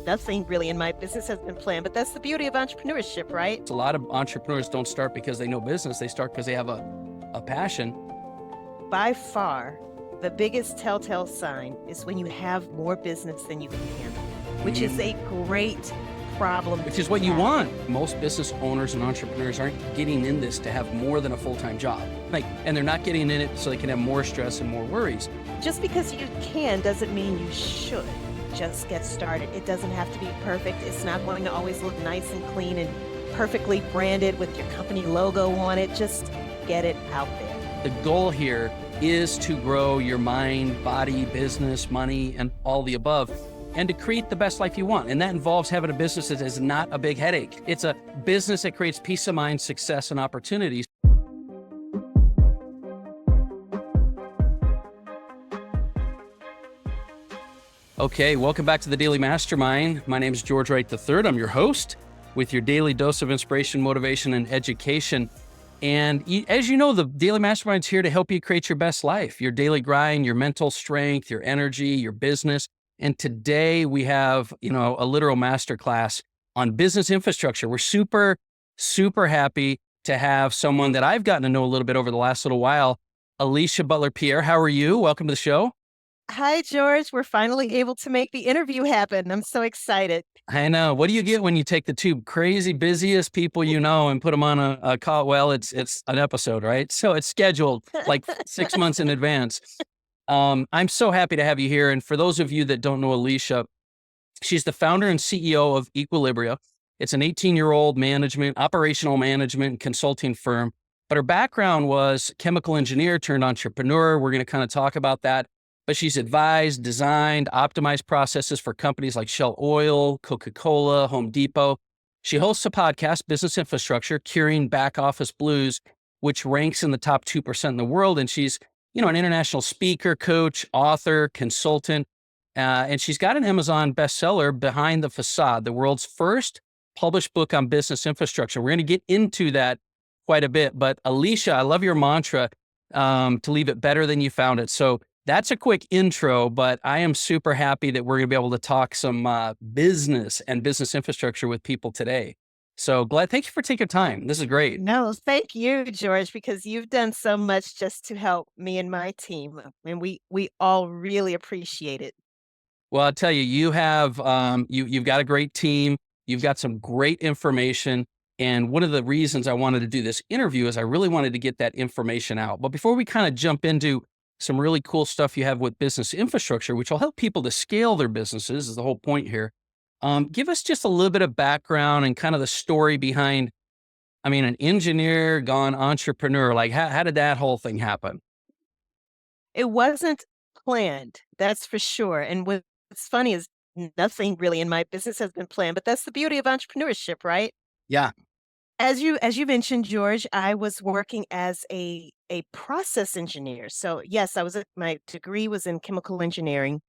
nothing really in my business has been planned, but that's the beauty of entrepreneurship, right? A lot of entrepreneurs don't start because they know business. They start because they have a passion. By far, the biggest telltale sign is when you have more business than you can handle, which is a great problem. Which is what you want. Most business owners and entrepreneurs aren't getting in this to have more than a full-time job. And they're not getting in it so they can have more stress and more worries. Just because you can doesn't mean you should. Just get started. It doesn't have to be perfect. It's not going to always look nice and clean and perfectly branded with your company logo on it. Just get it out there. The goal here is to grow your mind, body, business, money, and all the above, and to create the best life you want. And that involves having a business that is not a big headache. It's a business that creates peace of mind, success, and opportunities. Okay, welcome back to the Daily Mastermind. My name is George Wright III. I'm your host with your daily dose of inspiration, motivation, and education. And as you know, the Daily Mastermind is here to help you create your best life, your daily grind, your mental strength, your energy, your business. And today we have, a literal masterclass on business infrastructure. We're super, super happy to have someone that I've gotten to know a little bit over the last little while, Alicia Butler Pierre. How are you? Welcome to the show. Hi, George. We're finally able to make the interview happen. I'm so excited. I know. What do you get when you take the two crazy busiest people and put them on a call? Well, it's an episode, right? So it's scheduled like 6 months in advance. I'm so happy to have you here. And for those of you that don't know Alicia, she's the founder and CEO of Equilibria. It's an 18-year-old operational management consulting firm. But her background was chemical engineer turned entrepreneur. We're going to kind of talk about that. But she's advised, designed, optimized processes for companies like Shell Oil, Coca-Cola, Home Depot. She hosts a podcast, Business Infrastructure, Curing Back Office Blues, which ranks in the top 2% in the world. And she's, an international speaker, coach, author, consultant. And she's got an Amazon bestseller, Behind the Facade, the world's first published book on business infrastructure. We're going to get into that quite a bit. But Alicia, I love your mantra, to leave it better than you found it. So that's a quick intro, but I am super happy that we're going to be able to talk some business and business infrastructure with people today. So thank you for taking time. This is great. No, thank you, George, because you've done so much just to help me and my team. And we all really appreciate it. Well, I'll tell you, you have, you've got a great team. You've got some great information. And one of the reasons I wanted to do this interview is I really wanted to get that information out. But before we kind of jump into some really cool stuff you have with business infrastructure, which will help people to scale their businesses, is the whole point here. Give us just a little bit of background and kind of the story behind, an engineer gone entrepreneur. Like, how did that whole thing happen? It wasn't planned, that's for sure. And what's funny is nothing really in my business has been planned, but that's the beauty of entrepreneurship, right? Yeah. As you mentioned, George, I was working as a process engineer. So yes, my degree was in chemical engineering.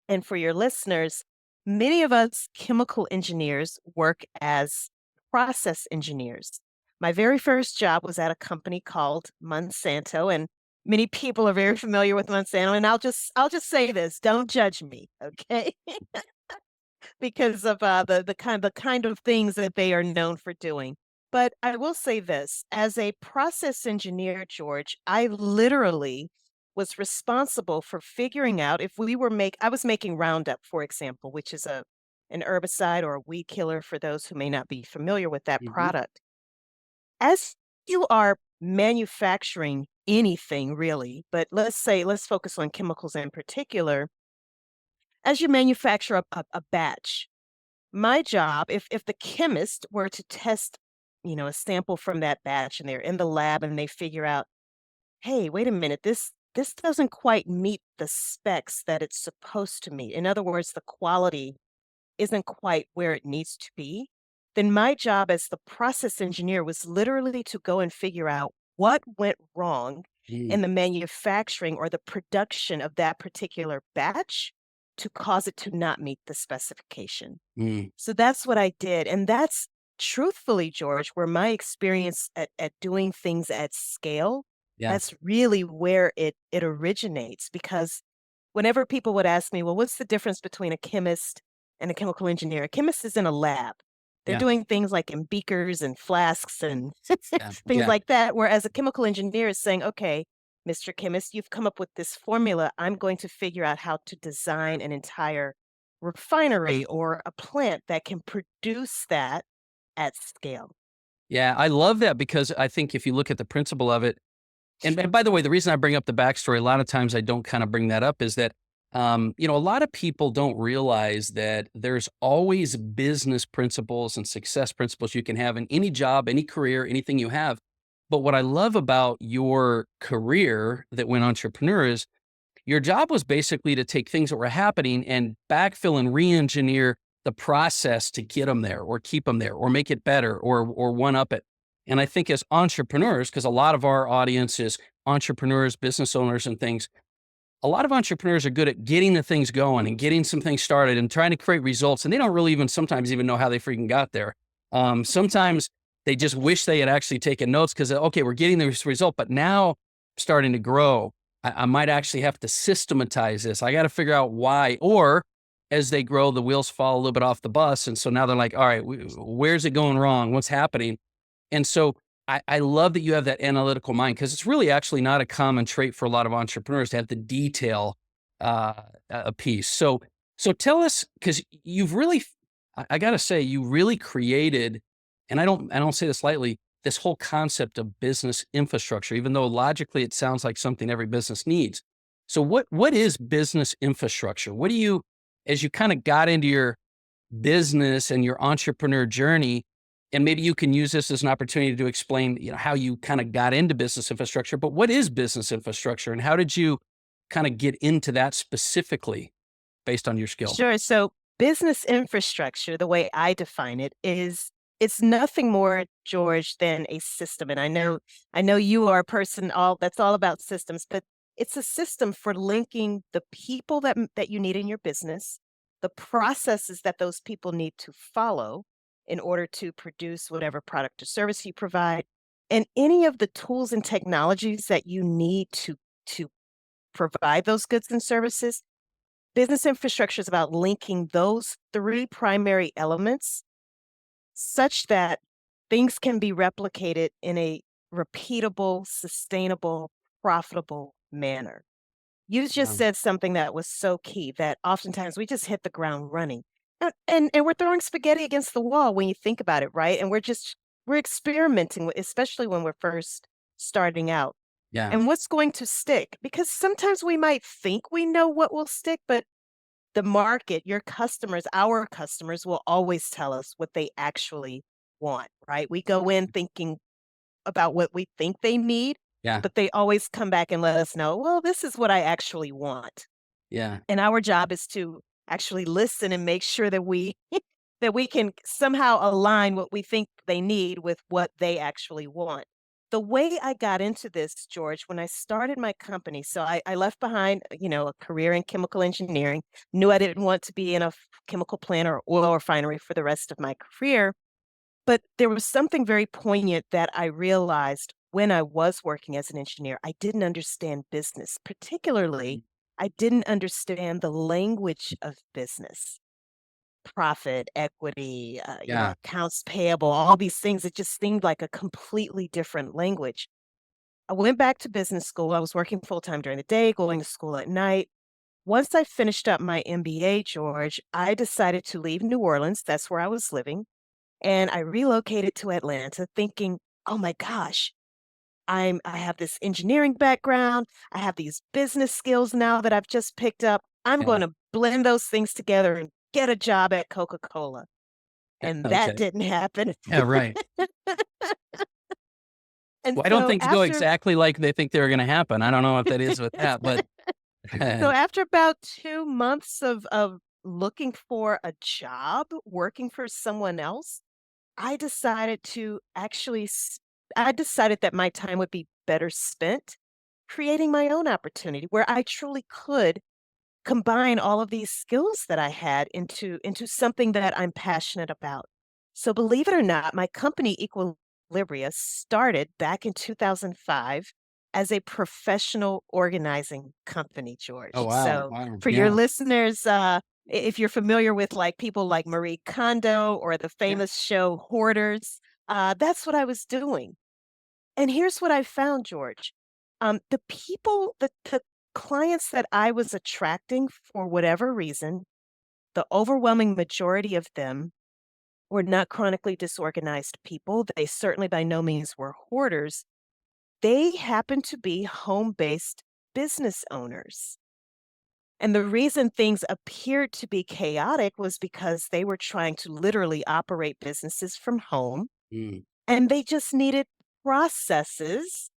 And for your listeners, many of us chemical engineers work as process engineers. My very first job was at a company called Monsanto, and many people are very familiar with Monsanto. And I'll just say this: don't judge me, okay? Because of the kind of things that they are known for doing. But I will say this, as a process engineer, George, I literally was responsible for figuring out if I was making Roundup, for example, which is an herbicide or a weed killer for those who may not be familiar with that product. As you are manufacturing anything really, but let's focus on chemicals in particular. As you manufacture a batch, my job, if the chemist were to test a sample from that batch and they're in the lab and they figure out, hey, wait a minute, this doesn't quite meet the specs that it's supposed to meet. In other words, the quality isn't quite where it needs to be. Then my job as the process engineer was literally to go and figure out what went wrong in the manufacturing or the production of that particular batch to cause it to not meet the specification. So that's what I did. And that's truthfully, George, where my experience at doing things at scale, that's really where it originates. Because whenever people would ask me, well, what's the difference between a chemist and a chemical engineer. A chemist is in a lab. They're Yeah. doing things like in beakers and flasks and Yeah. things Yeah. like that. Whereas a chemical engineer is saying, okay, Mr. Chemist, you've come up with this formula. I'm going to figure out how to design an entire refinery or a plant that can produce that at scale. Yeah. I love that because I think if you look at the principle of it, and by the way, the reason I bring up the backstory, a lot of times I don't kind of bring that up is that, a lot of people don't realize that there's always business principles and success principles you can have in any job, any career, anything you have. But what I love about your career that went entrepreneur is your job was basically to take things that were happening and backfill and re-engineer the process to get them there or keep them there or make it better or one up it. And I think as entrepreneurs, because a lot of our audience is entrepreneurs, business owners, and things, a lot of entrepreneurs are good at getting the things going and getting some things started and trying to create results. And they don't really even sometimes even know how they freaking got there. Sometimes they just wish they had actually taken notes because, okay, we're getting this result, but now starting to grow. I might actually have to systematize this. I got to figure out why. Or as they grow, the wheels fall a little bit off the bus. And so now they're like, all right, where's it going wrong? What's happening? And so I love that you have that analytical mind because it's really actually not a common trait for a lot of entrepreneurs to have the detail a piece. So tell us because you've really, I got to say, you really created, and I don't say this lightly, this whole concept of business infrastructure, even though logically it sounds like something every business needs. So what is business infrastructure? What do you, as you kind of got into your business and your entrepreneur journey, and maybe you can use this as an opportunity to explain, how you kind of got into business infrastructure, but what is business infrastructure and how did you kind of get into that specifically based on your skill? Sure. So business infrastructure, the way I define it, is it's nothing more, George, than a system. And I know you are a person that's all about systems, but it's a system for linking the people that you need in your business, the processes that those people need to follow in order to produce whatever product or service you provide, and any of the tools and technologies that you need to provide those goods and services. Business infrastructure is about linking those three primary elements such that things can be replicated in a repeatable, sustainable, profitable manner. You just Um, said something that was so key that oftentimes we just hit the ground running. And we're throwing spaghetti against the wall when you think about it, right? And we're experimenting with, especially when we're first starting out. yeah, And what's going to stick? Because sometimes we might think we know what will stick, but the market, your customers, our customers will always tell us what they actually want, right? We go in thinking about what we think they need, yeah, but they always come back and let us know, well, this is what I actually want. yeah, And our job is to actually listen and make sure that we that we can somehow align what we think they need with what they actually want. The way I got into this, George, when I started my company, so I left behind, a career in chemical engineering, knew I didn't want to be in a chemical plant or oil refinery for the rest of my career. But there was something very poignant that I realized when I was working as an engineer. I didn't understand business, particularly, I didn't understand the language of business, profit, equity, yeah, accounts payable, all these things. It just seemed like a completely different language. I went back to business school. I was working full time during the day, going to school at night. Once I finished up my MBA, George, I decided to leave New Orleans. That's where I was living. And I relocated to Atlanta thinking, oh my gosh, I have this engineering background. I have these business skills now that I've just picked up. I'm yeah. going to blend those things together and get a job at Coca-Cola. And that Okay. didn't happen. Yeah, right. And Well, I don't so think go after exactly like they think they're going to happen. I don't know what that is with that, but so after about 2 months of looking for a job, working for someone else, I decided to actually I decided that my time would be better spent creating my own opportunity where I truly could combine all of these skills that I had into something that I'm passionate about. So believe it or not, my company Equilibria started back in 2005 as a professional organizing company, oh George. wow, So wow, for your yeah, listeners, If you're familiar with like people like Marie Kondo or the Yeah. famous show Hoarders, that's what I was doing. And here's what I found, George. The clients that I was attracting for whatever reason, the overwhelming majority of them were not chronically disorganized people. They certainly by no means were hoarders. They happened to be home-based business owners. And the reason things appeared to be chaotic was because they were trying to literally operate businesses from home, Mm. and they just needed processes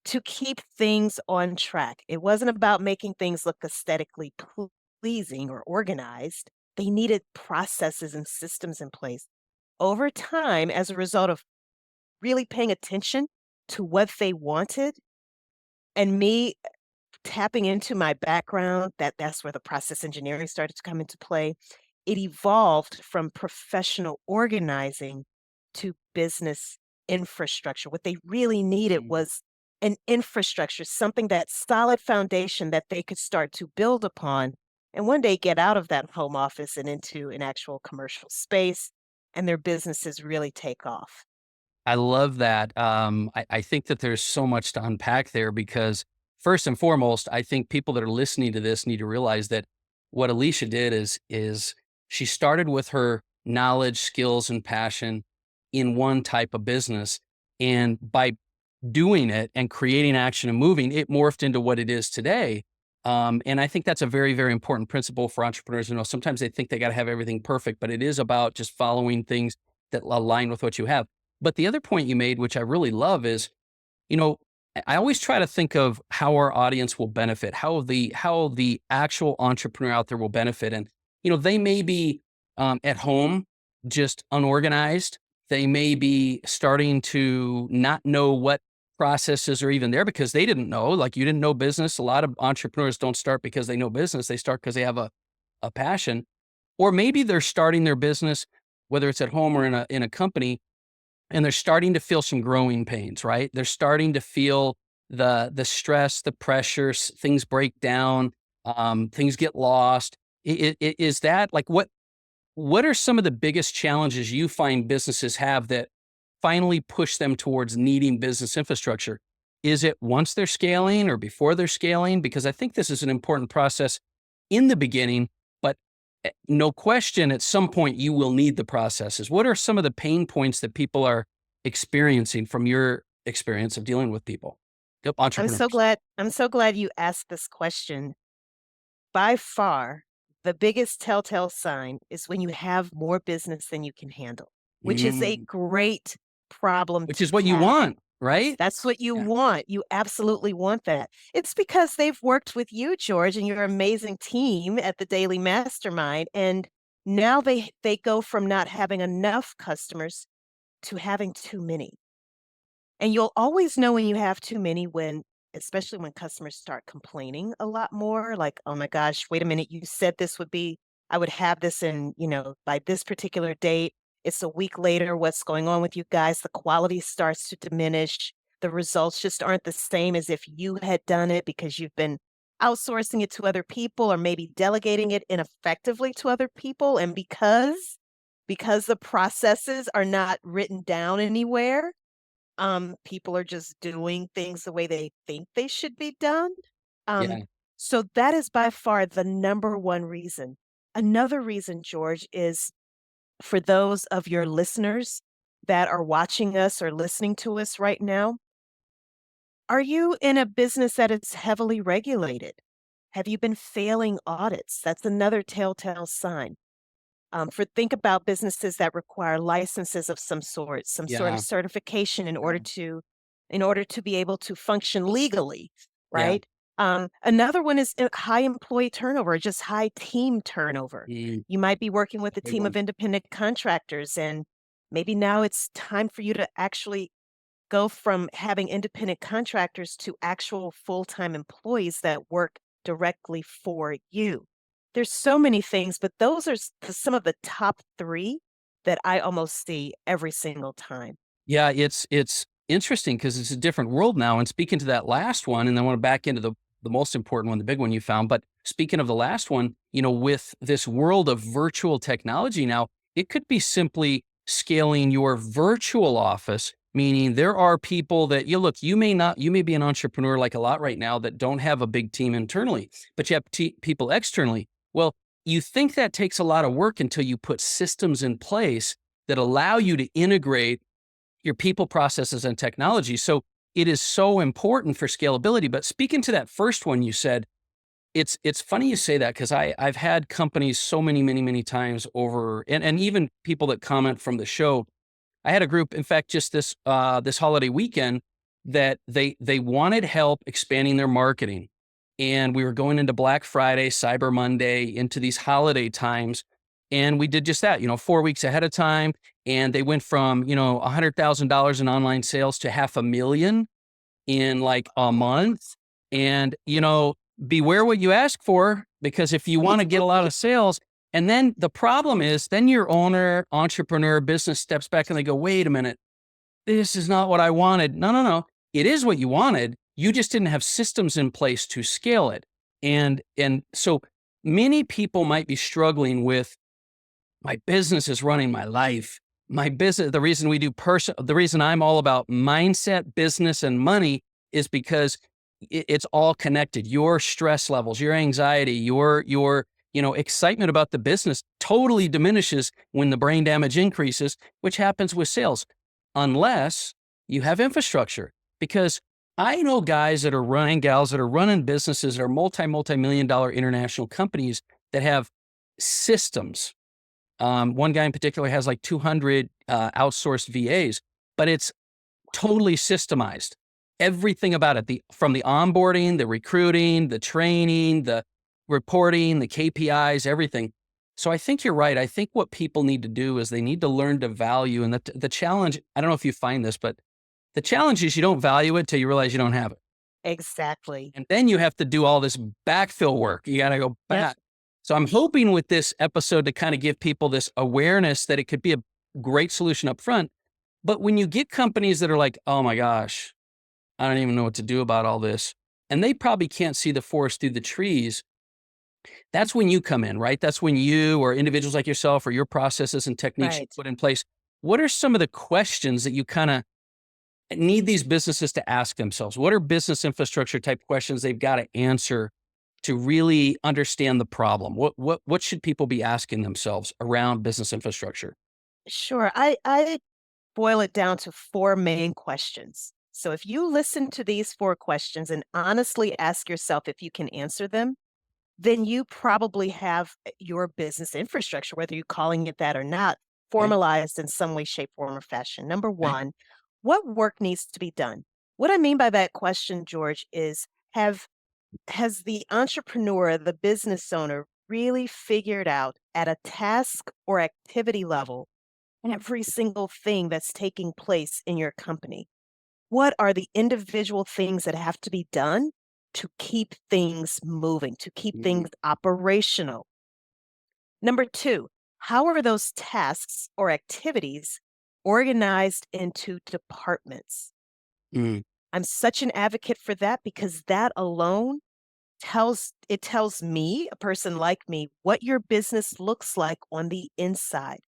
to keep things on track. It wasn't about making things look aesthetically pleasing or organized. They needed processes and systems in place. Over time, as a result of really paying attention to what they wanted and me tapping into my background, that's where the process engineering started to come into play. It evolved from professional organizing to business infrastructure. What they really needed Mm. was an infrastructure, something that solid foundation that they could start to build upon and one day get out of that home office and into an actual commercial space and their businesses really take off. I love that. I think that there's so much to unpack there because first and foremost, I think people that are listening to this need to realize that what Alicia did is she started with her knowledge, skills, and passion in one type of business. And by doing it and creating action and moving, it morphed into what it is today. And I think that's a very, very important principle for entrepreneurs. You know, sometimes they think they got to have everything perfect, but it is about just following things that align with what you have. But the other point you made, which I really love, is you know I always try to think of how our audience will benefit, how the actual entrepreneur out there will benefit, and they may be at home just unorganized. They may be starting to not know what processes are even there because they didn't know. Like you didn't know business. A lot of entrepreneurs don't start because they know business. They start because they have a passion, or maybe they're starting their business, whether it's at home or in a company, and they're starting to feel some growing pains, right? They're starting to feel the stress, the pressures, things break down, things get lost. Is that like what are some of the biggest challenges you find businesses have that finally push them towards needing business infrastructure? Is it once they're scaling or before they're scaling? Because I think this is an important process in the beginning, but no question, at some point you will need the processes. What are some of the pain points that people are experiencing from your experience of dealing with people, entrepreneurs? I'm so glad you asked this question. By far, the biggest telltale sign is when you have more business than you can handle, which is a Mm, great problem which to is what you have. want, right? That's what you Yeah. want. You absolutely want that. It's because they've worked with you, George, and your amazing team at the Daily Mastermind, and now they go from not having enough customers to having too many. And you'll always know when you have too many when especially when customers start complaining a lot more, like, "Oh my gosh, wait a minute, you said this would be I would have this in, by this particular date. It's a week later. What's going on with you guys?" The quality starts to diminish. The results just aren't the same as if you had done it because you've been outsourcing it to other people or maybe delegating it ineffectively to other people. And because the processes are not written down anywhere, people are just doing things the way they think they should be done. Um, Yeah. so that is by far the number one reason. Another reason, George, is for those of your listeners that are watching us or listening to us right now, are you in a business that is heavily regulated? Have you been failing audits? That's another telltale sign. Think about businesses that require licenses of some sort of Yeah. certification Yeah. in order to be able to function legally, Yeah. right? Another one is high employee turnover, just high team turnover. Mm, You might be working with a big team one. of independent contractors, and maybe now it's time for you to actually go from having independent contractors to actual full-time employees that work directly for you. There's so many things, but those are some of the top 3 that I almost see every single time. Yeah, it's interesting because it's a different world now. And speaking to that last one, and I want to back into the most important one, the big one you found. But speaking of the last one, with this world of virtual technology now, it could be simply scaling your virtual office, meaning there are people that you may be an entrepreneur like a lot right now that don't have a big team internally, but you have people externally. Well, you think that takes a lot of work until you put systems in place that allow you to integrate your people, processes, and technology. So it is so important for scalability. But speaking to that first one you said, it's funny you say that, because I've had companies so many times over, and even people that comment from the show. I had a group, in fact, just this holiday weekend, that they wanted help expanding their marketing. And we were going into Black Friday, Cyber Monday, into these holiday times. And we did just that, 4 weeks ahead of time. And they went from, $100,000 in online sales to 500,000 in like a month. And, beware what you ask for, because if you want to get a lot of sales, and then the problem is, then your owner, entrepreneur, business steps back and they go, wait a minute, this is not what I wanted. No. It is what you wanted. You just didn't have systems in place to scale it. And so many people might be struggling with, my business is running my life. My business, the reason I'm all about mindset, business, and money is because it's all connected. Your stress levels, your anxiety, your excitement about the business totally diminishes when the brain damage increases, which happens with sales, unless you have infrastructure. Because I know gals that are running businesses that are multi-million dollar international companies that have systems. One guy in particular has like 200 outsourced VAs, but it's totally systemized. Everything about it, from the onboarding, the recruiting, the training, the reporting, the KPIs, everything. So I think you're right. I think what people need to do is they need to learn to value. And the challenge, I don't know if you find this, but the challenge is you don't value it till you realize you don't have it. Exactly. And then you have to do all this backfill work. You got to go Yep. back. So I'm hoping with this episode to kind of give people this awareness that it could be a great solution up front. But when you get companies that are like, oh my gosh, I don't even know what to do about all this, and they probably can't see the forest through the trees, that's when you come in, right? That's when you, or individuals like yourself, or your processes and techniques you Right. put in place. What are some of the questions that you kind of need these businesses to ask themselves? What are business infrastructure type questions they've got to answer to really understand the problem? What should people be asking themselves around business infrastructure? Sure. I boil it down to four main questions. So if you listen to these four questions and honestly ask yourself if you can answer them, then you probably have your business infrastructure, whether you're calling it that or not, Okay. formalized in some way, shape, form, or fashion. Number Okay. one, what work needs to be done? What I mean by that question, George, is have has the entrepreneur, the business owner, really figured out at a task or activity level every single thing that's taking place in your company? What are the individual things that have to be done to keep things moving, to keep Mm, things operational? Number two, how are those tasks or activities organized into departments? mm, I'm such an advocate for that because that alone tells me, a person like me, what your business looks like on the inside.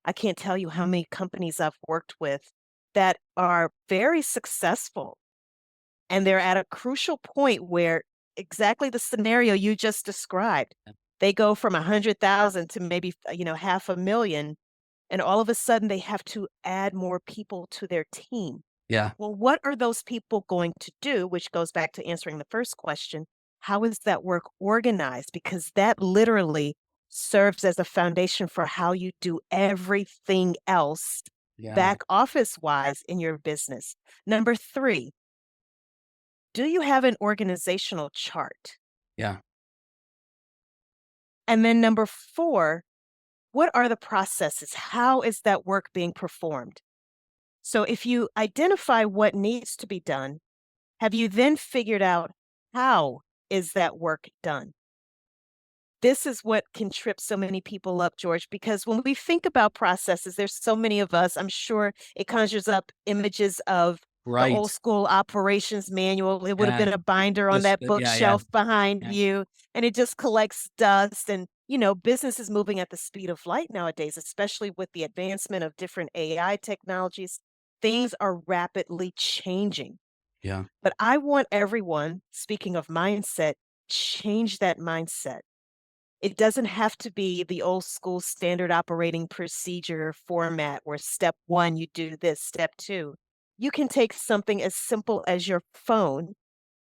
I can't tell you how many companies I've worked with that are very successful, and they're at a crucial point where exactly the scenario you just described. They go from 100,000 to maybe, 500,000, and all of a sudden they have to add more people to their team. yeah. Well, what are those people going to do? Which goes back to answering the first question. How is that work organized? Because that literally serves as a foundation for how you do everything else Yeah. back office wise in your business. Number three, do you have an organizational chart? Yeah. And then number four, what are the processes? How is that work being performed? So if you identify what needs to be done, have you then figured out how is that work done? This is what can trip so many people up, George, because when we think about processes, there's so many of us, I'm sure it conjures up images of The Right. old school operations manual, it would have Yeah. been a binder on Just, that bookshelf behind yeah, you, and it just collects dust. And, business is moving at the speed of light nowadays, especially with the advancement of different AI technologies. Things are rapidly changing. yeah, But I want everyone, speaking of mindset, change that mindset. It doesn't have to be the old school standard operating procedure format where step one, you do this, step two. You can take something as simple as your phone,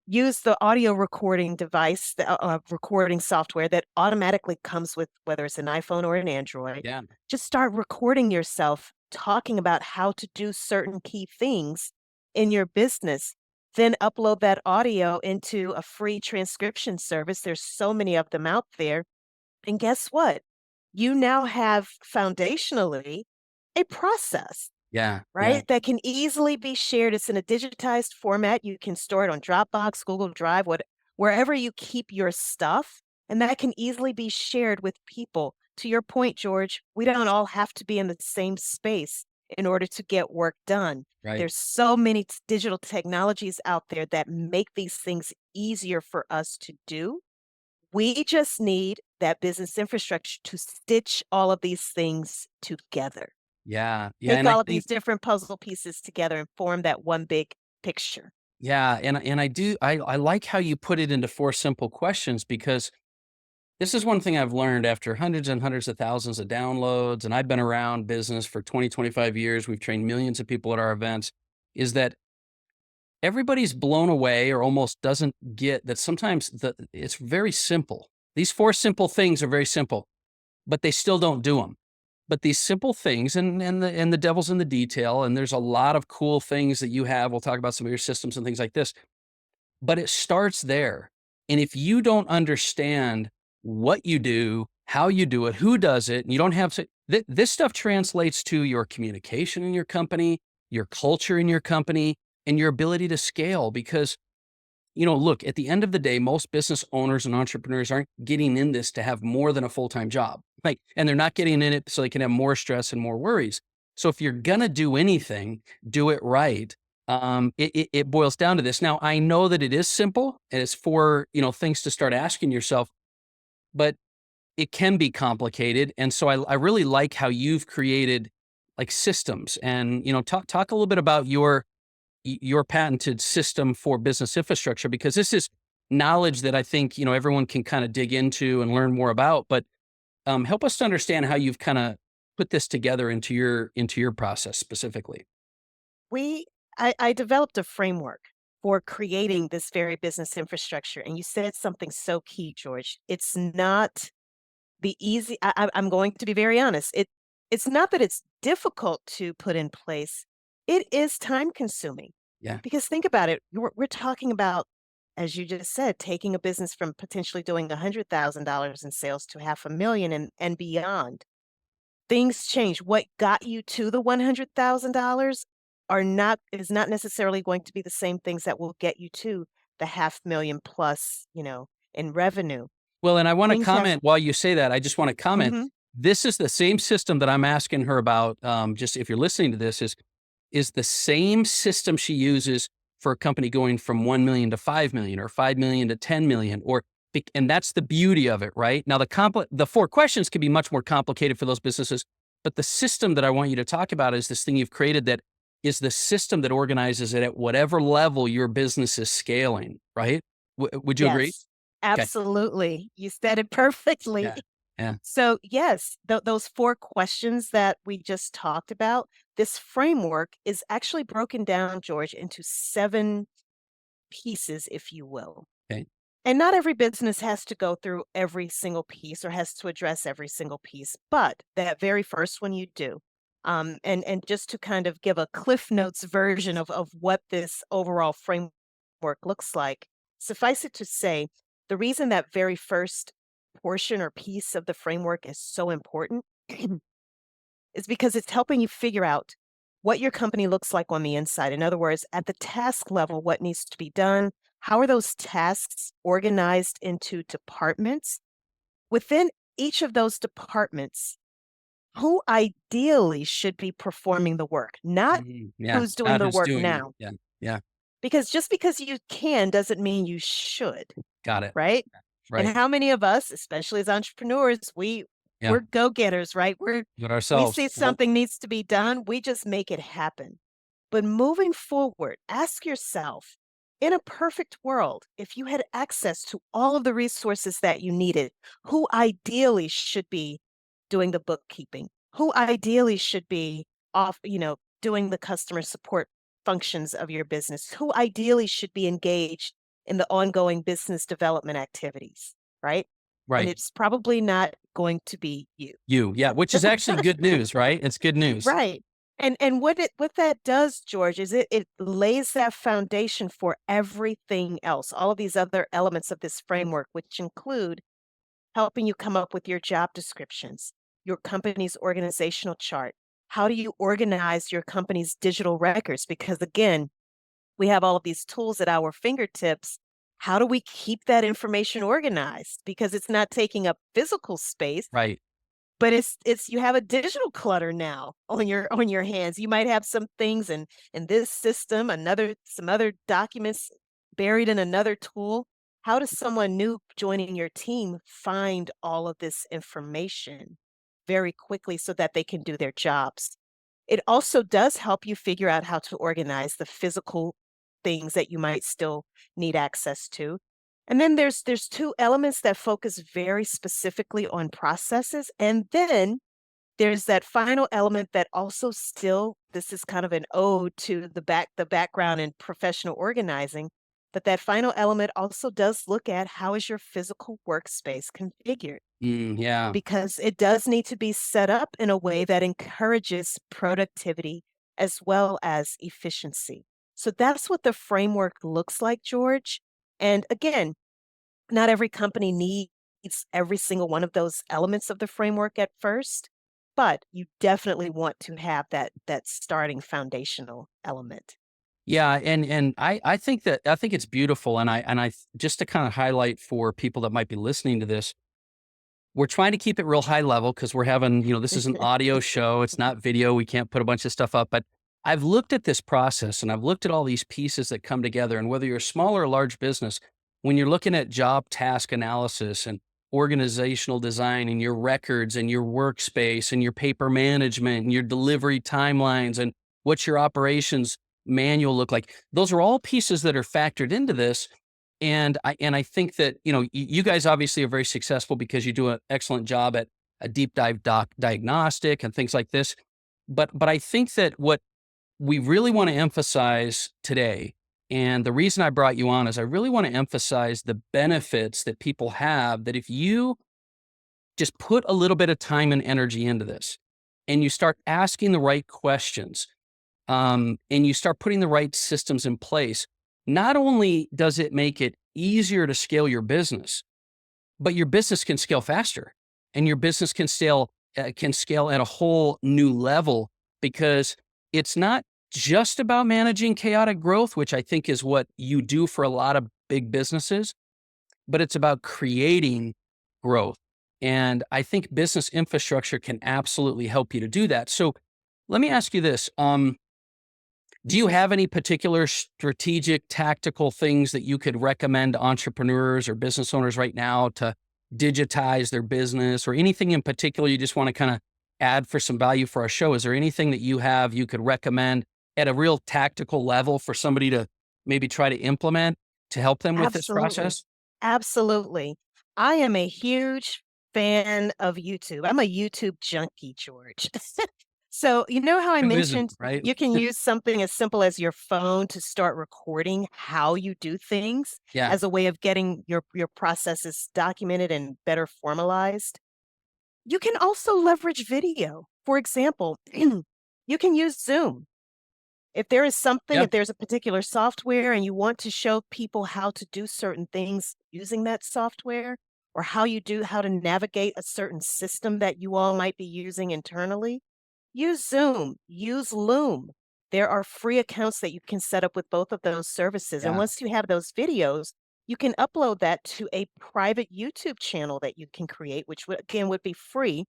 use the audio recording device, the recording software that automatically comes with whether it's an iPhone or an Android. yeah, Just start recording yourself talking about how to do certain key things in your business. Then upload that audio into a free transcription service. There's so many of them out there, and guess what? You now have foundationally a process, yeah, yeah, right? That can easily be shared. It's in a digitized format. You can store it on Dropbox, Google Drive, wherever you keep your stuff. And that can easily be shared with people. To your point, George, we don't all have to be in the same space in order to get work done. right. There's so many digital technologies out there that make these things easier for us to do. We just need that business infrastructure to stitch all of these things together. Yeah, yeah, Take and I all of think these different puzzle pieces together and form that one big picture. yeah, and I like how you put it into 4 simple questions because this is one thing I've learned after hundreds and hundreds of thousands of downloads, and I've been around business for 20, 25 years. We've trained millions of people at our events, is that everybody's blown away or almost doesn't get that sometimes it's very simple. These 4 simple things are very simple, but they still don't do them. But these simple things and the devil's in the detail, and there's a lot of cool things that you have. We'll talk about some of your systems and things like this, but it starts there. And if you don't understand what you do, how you do it, who does it, and you don't have to, this stuff translates to your communication in your company, your culture in your company, and your ability to scale. Because, look, at the end of the day, most business owners and entrepreneurs aren't getting in this to have more than a full time job. And they're not getting in it so they can have more stress and more worries. So if you're going to do anything, do it right. It boils down to this. Now, I know that it is simple and it's for, things to start asking yourself, but it can be complicated. And so I really like how you've created like systems and, talk a little bit about your patented system for business infrastructure, because this is knowledge that I think, everyone can kind of dig into and learn more about, but help us to understand how you've kind of put this together into your process specifically. We I developed a framework for creating this very business infrastructure. And you said something so key, George. It's not the easy I'm going to be very honest. It's not that it's difficult to put in place. It is time consuming. Yeah. Because think about it, we're talking about, as you just said, taking a business from potentially doing $100,000 in sales to half a million and beyond. Things change. What got you to the $100,000 is not necessarily going to be the same things that will get you to the half million plus, in revenue. Well, and I want to Things have comment while you say that. I just want to comment. Mhm. This is the same system that I'm asking her about. Just if you're listening to this, is the same system she uses for a company going from 1 million to 5 million or 5 million to 10 million, and that's the beauty of it, right? Now the 4 questions can be much more complicated for those businesses, but the system that I want you to talk about is this thing you've created that is the system that organizes it at whatever level your business is scaling, right? Would you agree? Yes, Okay. absolutely. You said it perfectly. Yeah. Yeah. So, yes, those 4 questions that we just talked about, this framework is actually broken down, George, into 7 pieces, if you will. Okay. And not every business has to go through every single piece or has to address every single piece, but that very first one you do. And just to kind of give a Cliff Notes version of what this overall framework looks like, suffice it to say, the reason that very first portion or piece of the framework is so important is because it's helping you figure out what your company looks like on the inside. In other words, at the task level, what needs to be done, how are those tasks organized into departments? Within each of those departments, who ideally should be performing the work, not Yeah, who's doing not the who's work doing it. now. Yeah, yeah, Because just because you can doesn't mean you should, got it. right? And Right. how many of us, especially as entrepreneurs, Yeah, we're go-getters, right? do it We ourselves. see Well, something needs to be done, we just make it happen. But moving forward, ask yourself, in a perfect world, if you had access to all of the resources that you needed, who ideally should be doing the bookkeeping? Who ideally should be doing the customer support functions of your business? Who ideally should be engaged in the ongoing business development activities, right? And right. it's probably not going to be you. Yeah, which is actually good news, right? It's good news. Right. And what that does, George, is it lays that foundation for everything else, all of these other elements of this framework, which include helping you come up with your job descriptions, your company's organizational chart. How do you organize your company's digital records? Because again, we have all of these tools at our fingertips. How do we keep that information organized? Because it's not taking up physical space, Right. but it's you have a digital clutter now on your hands. You might have some things in this system, some other documents buried in another tool. How does someone new joining your team find all of this information very quickly so that they can do their jobs? It also does help you figure out how to organize the physical things that you might still need access to. And then there's two elements that focus very specifically on processes, and then there's that final element that also still this is kind of an ode to the background in professional organizing, but that final element also does look at how is your physical workspace configured, Yeah. because it does need to be set up in a way that encourages productivity as well as efficiency. So that's what the framework looks like, George. And again, not every company needs every single one of those elements of the framework at first, but you definitely want to have that starting foundational element. Yeah, and I think it's beautiful, and just to kind of highlight for people that might be listening to this, we're trying to keep it real high level because we're having, this is an audio show, it's not video, we can't put a bunch of stuff up, but I've looked at this process and I've looked at all these pieces that come together, and whether you're a small or a large business, when you're looking at job task analysis and organizational design and your records and your workspace and your paper management and your delivery timelines and what your operations manual look like, those are all pieces that are factored into this. And I think that, you guys obviously are very successful because you do an excellent job at a deep dive diagnostic and things like this. But I think that what we really want to emphasize today, and the reason I brought you on, is I really want to emphasize the benefits that people have, that if you just put a little bit of time and energy into this and you start asking the right questions, and you start putting the right systems in place, not only does it make it easier to scale your business, but your business can scale faster, and your business can scale at a whole new level, because it's not just about managing chaotic growth, which I think is what you do for a lot of big businesses, but it's about creating growth. And I think business infrastructure can absolutely help you to do that. So let me ask you this. Do you have any particular strategic, tactical things that you could recommend to entrepreneurs or business owners right now to digitize their business, or anything in particular you just want to kind of add for some value for our show? Is there anything that you have you could recommend at a real tactical level for somebody to maybe try to implement to help them with this Absolutely. process? Absolutely. I am a huge fan of YouTube. I'm a YouTube junkie, George. So, you know how I Who isn't, mentioned right? you can use something as simple as your phone to start recording how you do things Yeah. as a way of getting your processes documented and better formalized? You can also leverage video. For example, you can use Zoom. If there is something, Yeah. if there's a particular software and you want to show people how to do certain things using that software, or how to navigate a certain system that you all might be using internally, use Zoom, use Loom. There are free accounts that you can set up with both of those services. And Yeah. once you have those videos, you can upload that to a private YouTube channel that you can create, which would again would be free,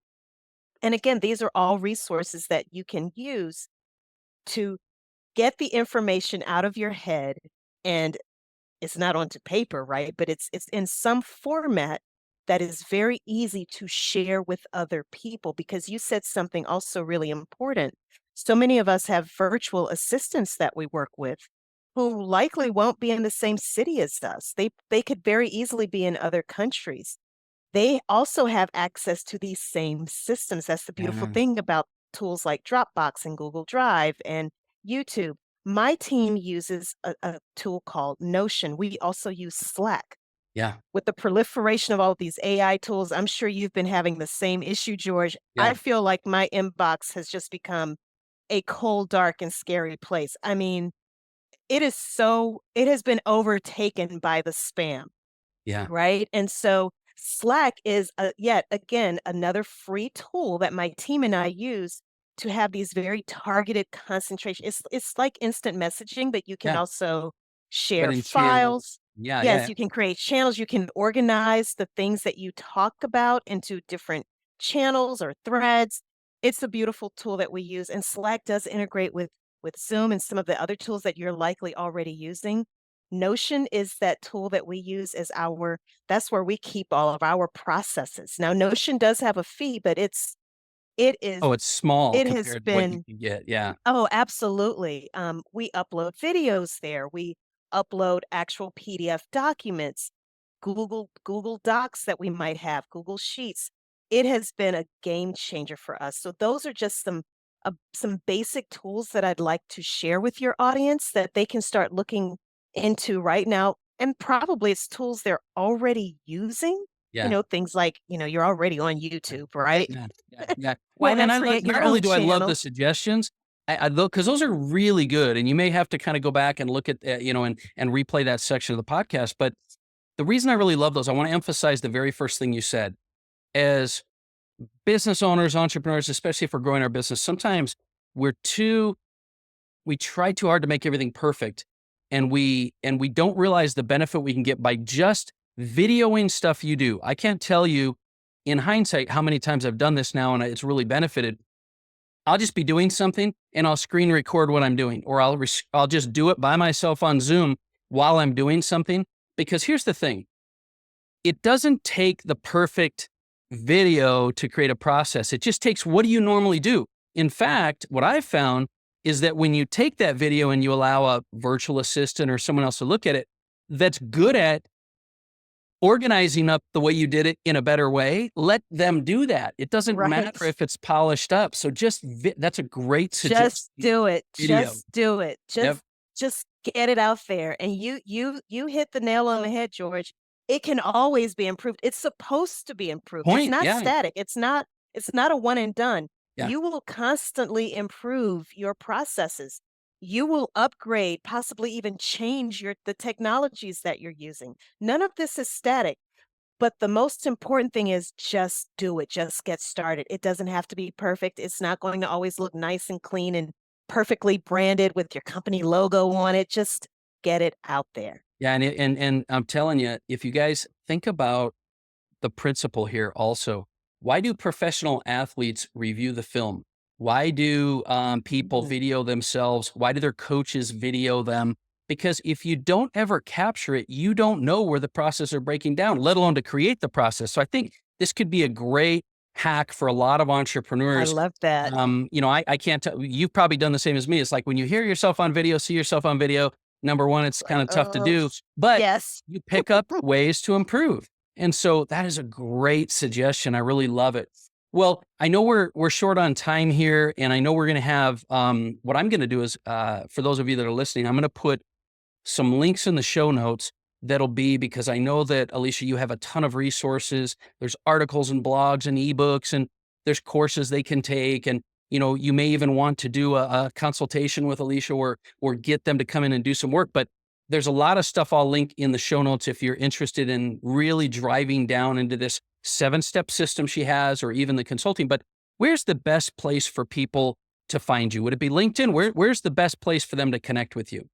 And again, these are all resources that you can use to get the information out of your head, and it's not onto paper, right? But it's in some format that is very easy to share with other people, because you said something also really important. So many of us have virtual assistants that we work with who likely won't be in the same city as us. They could very easily be in other countries. They also have access to these same systems. That's the beautiful Yeah. thing about tools like Dropbox and Google Drive and YouTube. My team uses a tool called Notion. We also use Slack. Yeah. With the proliferation of all these AI tools, I'm sure you've been having the same issue, George. I Yeah. feel like my inbox has just become a cold, dark, and scary place. I mean, it has been overtaken by the spam. Yeah. Right? And so Slack is, yet again, another free tool that my team and I use to have these very targeted concentration. It's like instant messaging, but you can Yeah. also But share in channels. files. Yeah. Yes, Yeah. you can create channels. You can organize the things that you talk about into different channels or threads. It's a beautiful tool that we use, and Slack does integrate with Zoom and some of the other tools that you're likely already using. Notion is that tool that we use as our that's where we keep all of our processes. Now Notion does have a fee, but it is Oh, it's small it has compared to what you been can get. Yeah. oh, absolutely. We upload videos there. We upload actual PDF documents, Google Docs that we might have, Google Sheets. It has been a game changer for us. So those are just some basic tools that I'd like to share with your audience that they can start looking into right now. And probably it's tools they're already using. Yeah. Things like, you're already on Yeah. YouTube, right? Yeah. Yeah. Yeah. Why Well, and not I love, create your not only own do I love the channel? suggestions, I look, because those are really good, and you may have to kind of go back and look at, and replay that section of the podcast. But the reason I really love those, I want to emphasize the very first thing you said. As business owners, entrepreneurs, especially if we're growing our business, sometimes we're too we try too hard to make everything perfect, and we don't realize the benefit we can get by just videoing stuff you do. I can't tell you in hindsight how many times I've done this now and it's really benefited. I'll just be doing something and I'll screen record what I'm doing, or I'll just do it by myself on Zoom while I'm doing something. Because here's the thing, it doesn't take the perfect video to create a process. It just takes, what do you normally do? In fact, what I've found is that when you take that video and you allow a virtual assistant or someone else to look at it that's good at organizing up the way you did it in a better way, let them do that. It doesn't matter Right. if it's polished up. So that's a great Just suggestion. do it. Video. Just do it. Yep. Just get it out there. And you hit the nail on the head, George. It can always be improved. It's supposed to be improved. It's Point. not Yeah. static. It's not a one and done. Yeah. You will constantly improve your processes. You will upgrade, possibly even change the technologies that you're using. None of this is static. But the most important thing is just do it. Just get started. It doesn't have to be perfect. It's not going to always look nice and clean and perfectly branded with your company logo on it. Just get it out there. Yeah. And I'm telling you, if you guys think about the principle here also, why do professional athletes review the film? Why do people Mhm. video themselves? Why do their coaches video them? Because if you don't ever capture it, you don't know where the process are breaking down, let alone to create the process. So I think this could be a great hack for a lot of I entrepreneurs. love that. I can't tell, you've probably done the same as me. It's like when you hear yourself on video, see yourself on video, number one, it's kind Like, of tough to oh, do, but yes. you pick up ways to improve. And so that is a great suggestion. I really love it. Well, I know we're short on time here, and I know we're going to have what I'm going to do is for those of you that are listening, I'm going to put some links in the show notes. That'll be because I know that, Alicia, you have a ton of resources. There's articles and blogs and ebooks, and there's courses they can take. And, you may even want to do a consultation with Alicia, or get them to come in and do some work. But there's a lot of stuff I'll link in the show notes if you're interested in really driving down into this 7-step system she has, or even the consulting. But where's the best place for people to find you? Would it be LinkedIn? Where's the best place for them to connect with you?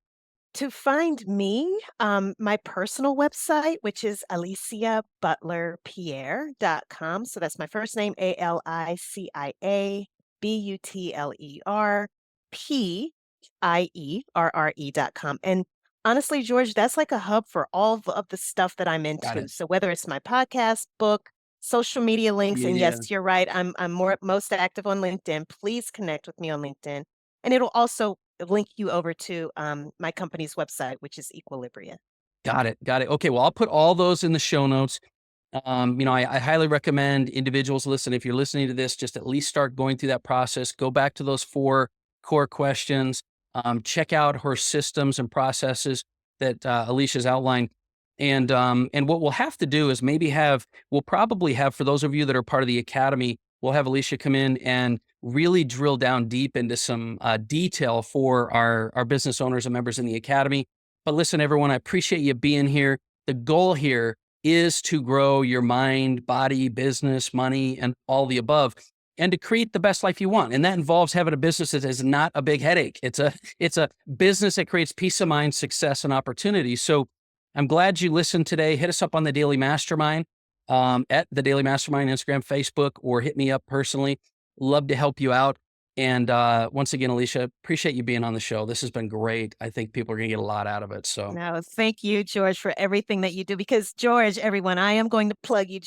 To find me, my personal website, which is aliciabutlerpierre.com. So that's my first name, ALICIABUTLERPIERRE.com. And honestly, George, that's like a hub for of the stuff that I'm Got into. it. So whether it's my podcast, book, social media links, and Media. yes, you're right, I'm most active on LinkedIn. Please connect with me on LinkedIn. And it'll also link you over to, my company's website, which is Equilibria. Got it. Got it. Okay. Well, I'll put all those in the show notes. I highly recommend individuals listen. If you're listening to this, just at least start going through that process. Go back to those 4 core questions. Check out her systems and processes that Alicia's outlined. And what we'll have to do is we'll probably have, for those of you that are part of the academy, we'll have Alicia come in and really drill down deep into some detail for our business owners and members in the academy. But listen, everyone, I appreciate you being here. The goal here is to grow your mind, body, business, money, and all the above, and to create the best life you want. And that involves having a business that is not a big headache. It's a business that creates peace of mind, success, and opportunity. So I'm glad you listened today. Hit us up on the Daily Mastermind, at the Daily Mastermind, Instagram, Facebook, or hit me up personally. Love to help you out. And once again, Alicia, appreciate you being on the show. This has been great. I think people are going to get a lot out of it. So, No, thank you, George, for everything that you do. Because George, everyone, I am going to plug you,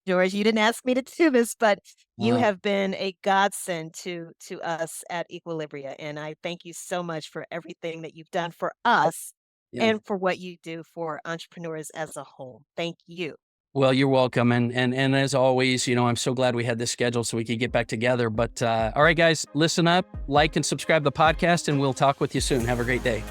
George. You didn't ask me to do this, but you uh, have been a godsend to us at Equilibria, and I thank you so much for everything that you've done for us yeah. and for what you do for entrepreneurs as a whole. Thank you. Well, you're welcome. And as always, I'm so glad we had this scheduled so we could get back together. But all right, guys, listen up, like and subscribe to the podcast, and we'll talk with you soon. Have a great day.